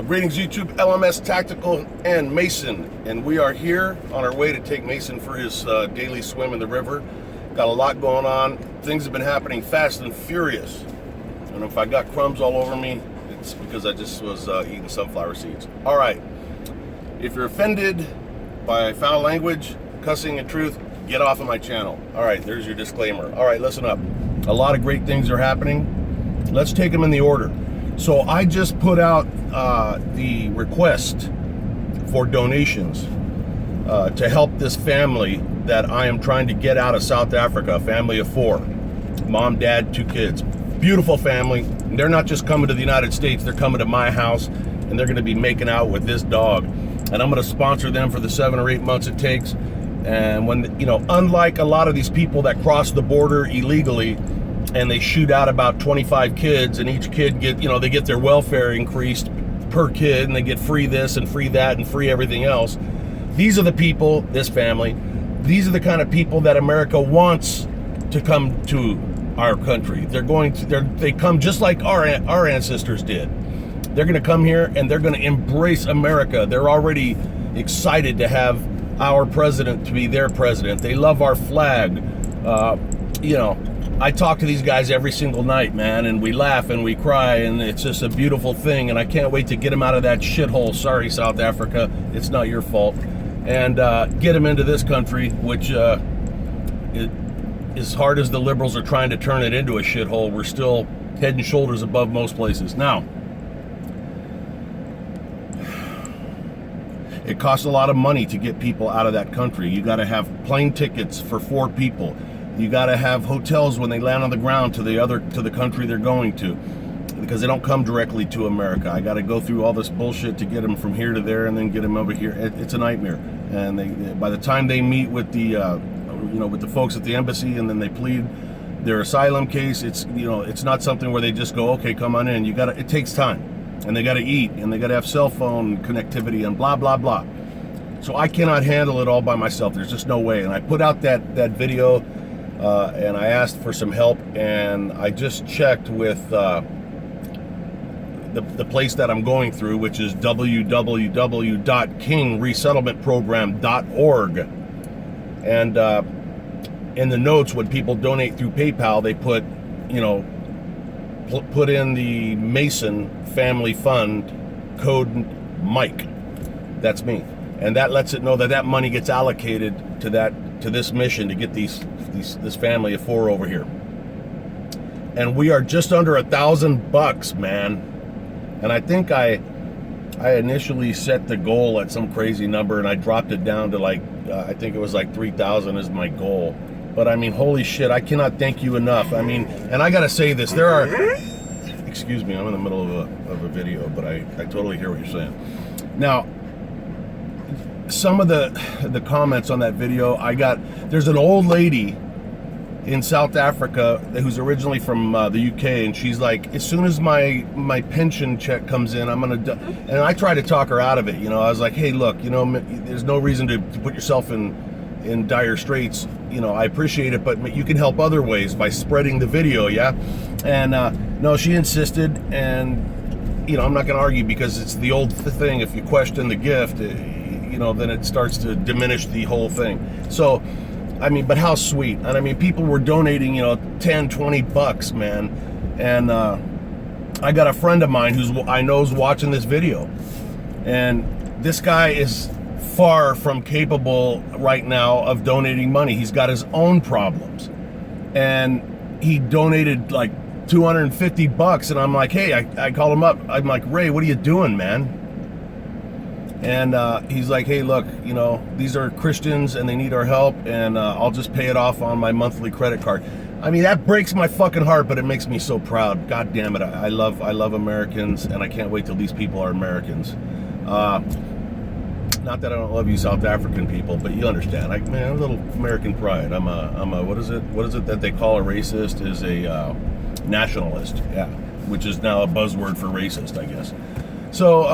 Greetings YouTube, LMS Tactical and Mason, and we are here on our way to take Mason for his daily swim in the river. Got a lot going on. Things have been happening fast and furious, and if I got crumbs all over me, it's because I just was eating sunflower seeds. All right, if you're offended by foul language, cussing, and truth, get off of my channel. All right, there's your disclaimer. All right, listen up. A lot of great things are happening. Let's take them in the order. So I just put out the request for donations to help this family that I am trying to get out of South Africa, a family of 4. Mom, dad, 2 kids. Beautiful family. They're not just coming to the United States, they're coming to my house, and they're gonna be making out with this dog. And I'm gonna sponsor them for the 7 or 8 months it takes. And when, you know, unlike a lot of these people that cross the border illegally, and they shoot out about 25 kids, and each kid get, you know, they get their welfare increased per kid, and they get free this and free that and free everything else. These are the people, this family, these are the kind of people that America wants to come to our country. They come just like our ancestors did. They're gonna come here and they're gonna embrace America. They're already excited to have our president to be their president. They love our flag. You know, I talk to these guys every single night, man, and we laugh and we cry, and it's just a beautiful thing, and I can't wait to get them out of that shithole. Sorry, South Africa, it's not your fault. And get them into this country, which, as hard as the liberals are trying to turn it into a shithole, we're still head and shoulders above most places. Now, it costs a lot of money to get people out of that country. You gotta have plane tickets for 4 people. You got to have hotels when they land on the ground to the country they're going to, because they don't come directly to America. I got to go through all this bullshit to get them from here to there and then get them over here. It's a nightmare. And by the time they meet with the with the folks at the embassy and then they plead their asylum case, it's not something where they just go, okay, come on in. It takes time, and they got to eat, and they got to have cell phone connectivity and blah blah blah. So I cannot handle it all by myself. There's just no way. And I put out that video. And I asked for some help, and I just checked with the place that I'm going through, which is www.kingresettlementprogram.org. And in the notes, when people donate through PayPal, they put in the Mason Family Fund code Mike. That's me, and that lets it know that money gets allocated to this mission to get this family of 4 over here. And we are just under $1,000, man. And I think I initially set the goal at some crazy number, and I dropped it down to like I think it was like 3,000 is my goal. But I mean, holy shit, I cannot thank you enough. I mean, and I gotta say this, there are, excuse me, I'm in the middle of a video, but I totally hear what you're saying. Now, some of the comments on that video, there's an old lady in South Africa who's originally from the UK, and she's like, as soon as my pension check comes in, I'm gonna and I try to talk her out of it. I was like, hey, look, there's no reason to put yourself in dire straits. I appreciate it, but you can help other ways by spreading the video, yeah? And no, she insisted, and I'm not gonna argue, because it's the old thing, if you question the gift, then it starts to diminish the whole thing. So, I mean, but how sweet. And I mean, people were donating, $10-20, man. And I got a friend of mine I know is watching this video. And this guy is far from capable right now of donating money. He's got his own problems. And he donated like $250. And I'm like, hey, I called him up. I'm like, Ray, what are you doing, man? And he's like, hey, look, these are Christians and they need our help, and I'll just pay it off on my monthly credit card. I mean, that breaks my fucking heart, but it makes me so proud. God damn it, I love Americans, and I can't wait till these people are Americans. Not that I don't love you South African people, but you understand. I have a little American pride. I'm a what is it that they call a racist? Is a nationalist, yeah, which is now a buzzword for racist, I guess. So,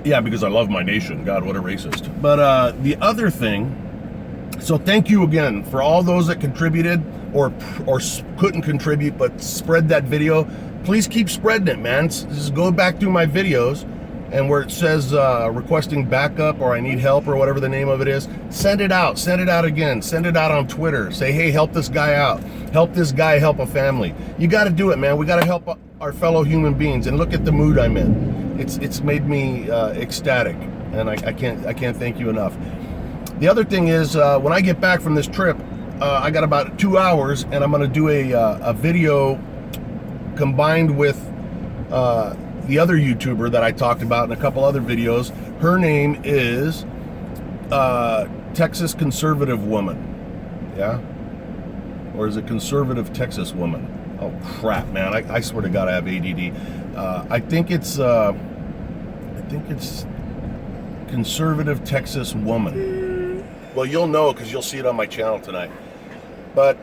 yeah, because I love my nation. God, what a racist. But the other thing, so thank you again for all those that contributed or couldn't contribute but spread that video. Please keep spreading it, man. Just go back through my videos and where it says requesting backup or I need help or whatever the name of it is, send it out again, send it out on Twitter, say, hey, help this guy out, help this guy help a family. You got to do it, man. We got to help our fellow human beings. And look at the mood I'm in. It's made me ecstatic, and I can't thank you enough. The other thing is, when I get back from this trip, I got about 2 hours, and I'm going to do a video combined with the other YouTuber that I talked about in a couple other videos. Her name is Texas Conservative Woman. Yeah? Or is it Conservative Texas Woman? Oh, crap, man. I swear to God, I have ADD. I think it's Conservative Texas Woman. Well, you'll know because you'll see it on my channel tonight. But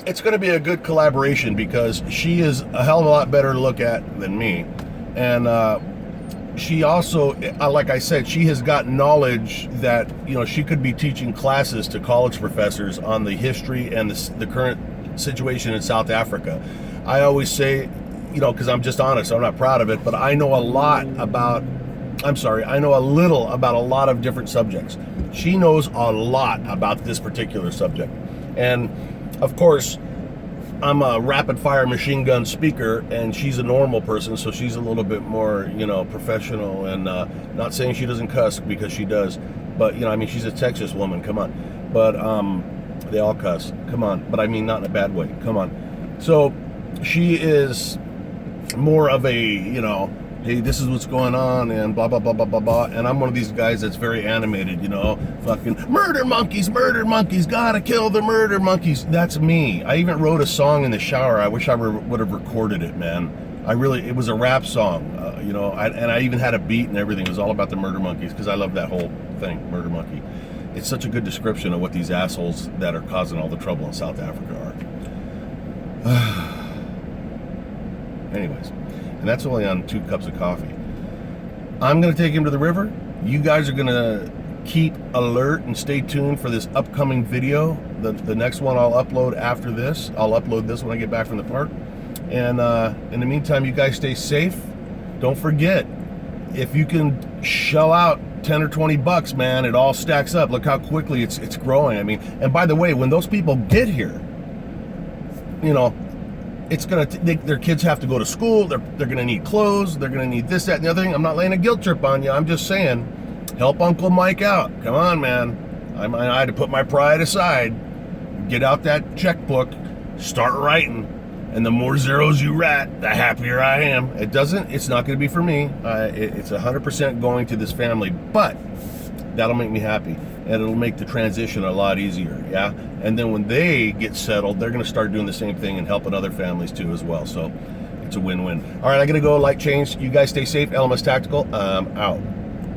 it's going to be a good collaboration because she is a hell of a lot better to look at than me. And she also, like I said, she has got knowledge that, she could be teaching classes to college professors on the history and the current situation in South Africa. I always say, because I'm just honest, I'm not proud of it, but I know a little about a lot of different subjects. She knows a lot about this particular subject. And of course, I'm a rapid fire machine gun speaker, and she's a normal person, so she's a little bit more, professional, and not saying she doesn't cuss, because she does, but, she's a Texas woman, come on. But they all cuss, come on, but I mean not in a bad way, come on. So she is more of a, hey, this is what's going on, and blah, blah, blah, blah, blah, blah. And I'm one of these guys that's very animated, fucking murder monkeys, gotta kill the murder monkeys. That's me. I even wrote a song in the shower. I wish I would have recorded it, man. It was a rap song, and I even had a beat and everything. It was all about the murder monkeys, because I love that whole thing, murder monkey. It's such a good description of what these assholes that are causing all the trouble in South Africa are. Anyways. And that's only on 2 cups of coffee. I'm going to take him to the river. You guys are going to keep alert and stay tuned for this upcoming video. The next one I'll upload after this. I'll upload this when I get back from the park. And in the meantime, you guys stay safe. Don't forget, if you can shell out 10 or 20 bucks, man, it all stacks up. Look how quickly it's growing. And by the way, when those people get here, it's gonna their kids have to go to school. They're gonna need clothes. They're gonna need this, that, and the other thing. I'm not laying a guilt trip on you. I'm just saying, help Uncle Mike out. Come on, man. I had to put my pride aside, get out that checkbook, start writing, and the more zeros you write, the happier I am. It's not gonna be for me. It's 100% going to this family, but that'll make me happy, and it'll make the transition a lot easier. Yeah. And then when they get settled, they're going to start doing the same thing and helping other families too as well. So it's a win-win. All right, I got to go light change. You guys stay safe. LMS Tactical, out.